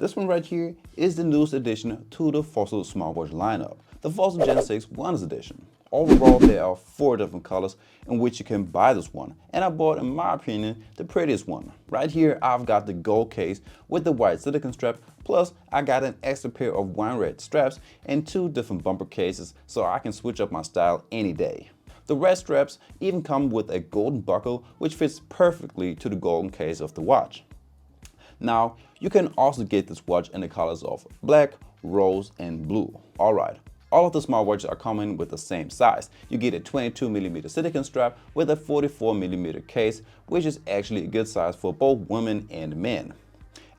This one right here is the newest addition to the Fossil smartwatch lineup, the Fossil Gen 6 Wonders Edition. Overall, there are 4 different colors in which you can buy this one, and I bought, in my opinion, the prettiest one. Right here, I've got the gold case with the white silicone strap, plus I got an extra pair of wine red straps and 2 different bumper cases so I can switch up my style any day. The red straps even come with a golden buckle which fits perfectly to the golden case of the watch. Now, you can also get this watch in the colors of black, rose, and blue. Alright. All of the smartwatches are coming with the same size. You get a 22mm silicone strap with a 44mm case, which is actually a good size for both women and men.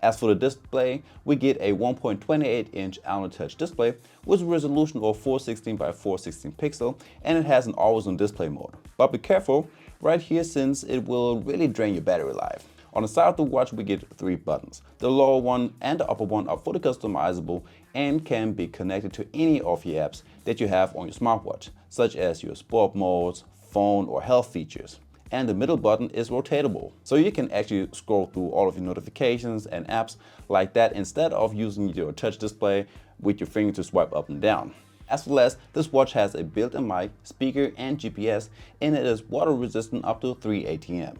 As for the display, we get a 1.28-inch Untitled display with a resolution of 416 by 416 pixel, and it has an always-on display mode. But be careful right here, since it will really drain your battery life. On the side of the watch, we get 3 buttons. The lower one and the upper one are fully customizable and can be connected to any of your apps that you have on your smartwatch, such as your sport modes, phone, or health features. And the middle button is rotatable, so you can actually scroll through all of your notifications and apps like that instead of using your touch display with your finger to swipe up and down. As for last, this watch has a built-in mic, speaker, and GPS, and it is water resistant up to 3 ATM.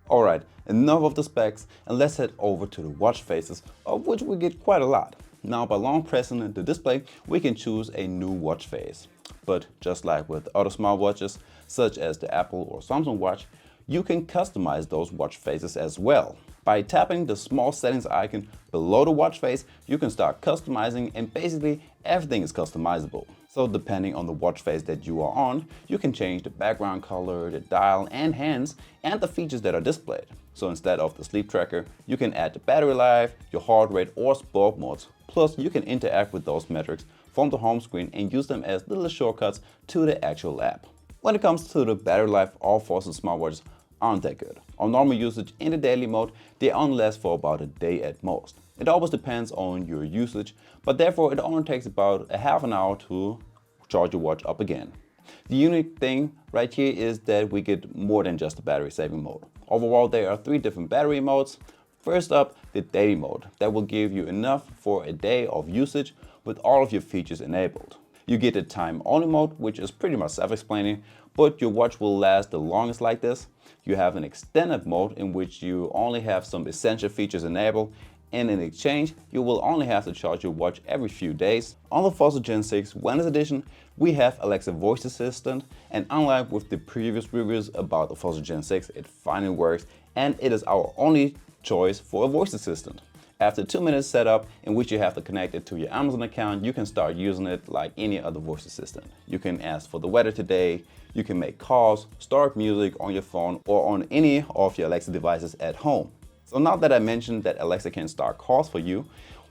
Alright, enough of the specs, and let's head over to the watch faces, of which we get quite a lot. Now, by long pressing the display, we can choose a new watch face. But just like with other smartwatches, such as the Apple or Samsung watch, you can customize those watch faces as well. By tapping the small settings icon below the watch face, you can start customizing, and basically everything is customizable. So depending on the watch face that you are on, you can change the background color, the dial and hands, and the features that are displayed. So instead of the sleep tracker, you can add the battery life, your heart rate, or sport modes. Plus, you can interact with those metrics from the home screen and use them as little shortcuts to the actual app. When it comes to the battery life, all Fossil smartwatches aren't that good. On normal usage in the daily mode, they only last for about a day at most. It always depends on your usage, but therefore it only takes about a half an hour to charge your watch up again. The unique thing right here is that we get more than just the battery saving mode. Overall, there are 3 different battery modes. First up, the daily mode that will give you enough for a day of usage with all of your features enabled. You get the time only mode, which is pretty much self-explaining, but your watch will last the longest like this. You have an extended mode in which you only have some essential features enabled, and in exchange, you will only have to charge your watch every few days. On the Fossil Gen 6 Wonders Edition, we have Alexa Voice Assistant, and unlike with the previous reviews about the Fossil Gen 6, it finally works, and it is our only choice for a voice assistant. After 2 minutes setup, in which you have to connect it to your Amazon account, you can start using it like any other voice assistant. You can ask for the weather today, you can make calls, start music on your phone or on any of your Alexa devices at home. So now that I mentioned that Alexa can start calls for you,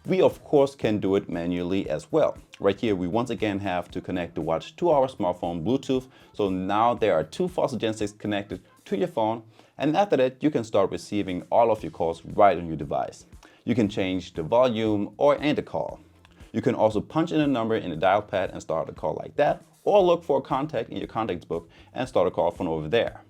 we of course can do it manually as well. Right here, we once again have to connect the watch to our smartphone Bluetooth. So now there are 2 Fossil Gen 6 connected to your phone, and after that you can start receiving all of your calls right on your device. You can change the volume or end the call. You can also punch in a number in the dial pad and start a call like that, or look for a contact in your contacts book and start a call from over there.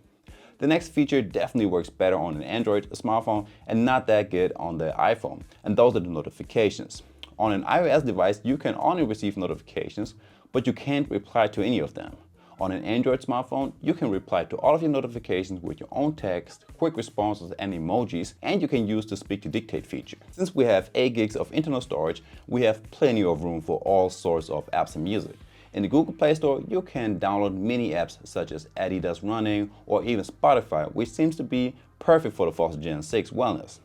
The next feature definitely works better on an Android smartphone and not that good on the iPhone, and those are the notifications. On an iOS device, you can only receive notifications, but you can't reply to any of them. On an Android smartphone, you can reply to all of your notifications with your own text, quick responses, and emojis, and you can use the speak to dictate feature. Since we have 8 gigs of internal storage, we have plenty of room for all sorts of apps and music. In the Google Play Store, you can download many apps such as Adidas Running or even Spotify, which seems to be perfect for the Fossil Gen 6 Wellness.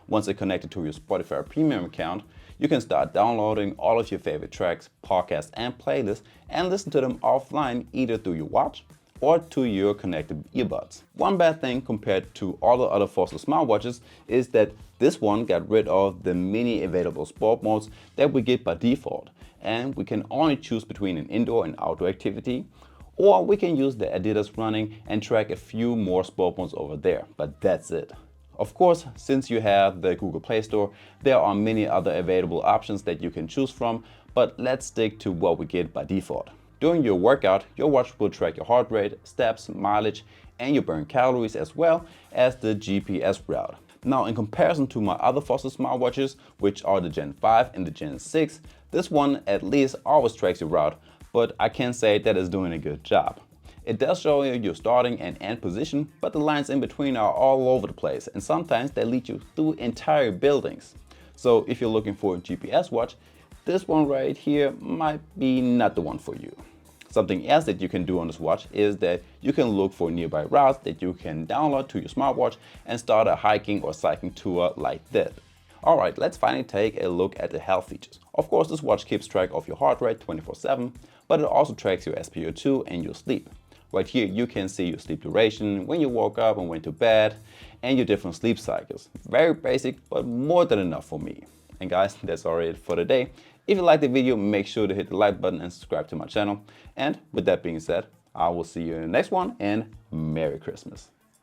Once it's connected to your Spotify Premium account, you can start downloading all of your favorite tracks, podcasts, and playlists and listen to them offline either through your watch or to your connected earbuds. One bad thing compared to all the other Fossil smartwatches is that this one got rid of the many available sport modes that we get by default, and we can only choose between an indoor and outdoor activity, or we can use the Adidas Running and track a few more sport modes over there, but that's it. Of course, since you have the Google Play Store, there are many other available options that you can choose from, but let's stick to what we get by default. During your workout, your watch will track your heart rate, steps, mileage, and your burn calories as well as the GPS route. Now, in comparison to my other Fossil smartwatches, which are the Gen 5 and the Gen 6, this one at least always tracks your route, but I can say that it's doing a good job. It does show you your starting and end position, but the lines in between are all over the place, and sometimes they lead you through entire buildings. So if you're looking for a GPS watch, this one right here might be not the one for you. Something else that you can do on this watch is that you can look for nearby routes that you can download to your smartwatch and start a hiking or cycling tour like that. Alright, let's finally take a look at the health features. Of course, this watch keeps track of your heart rate 24/7, but it also tracks your SpO2 and your sleep. Right here you can see your sleep duration, when you woke up and went to bed, and your different sleep cycles. Very basic, but more than enough for me. And guys, that's already it for today. If you liked the video, make sure to hit the like button and subscribe to my channel. And with that being said, I will see you in the next one, and Merry Christmas.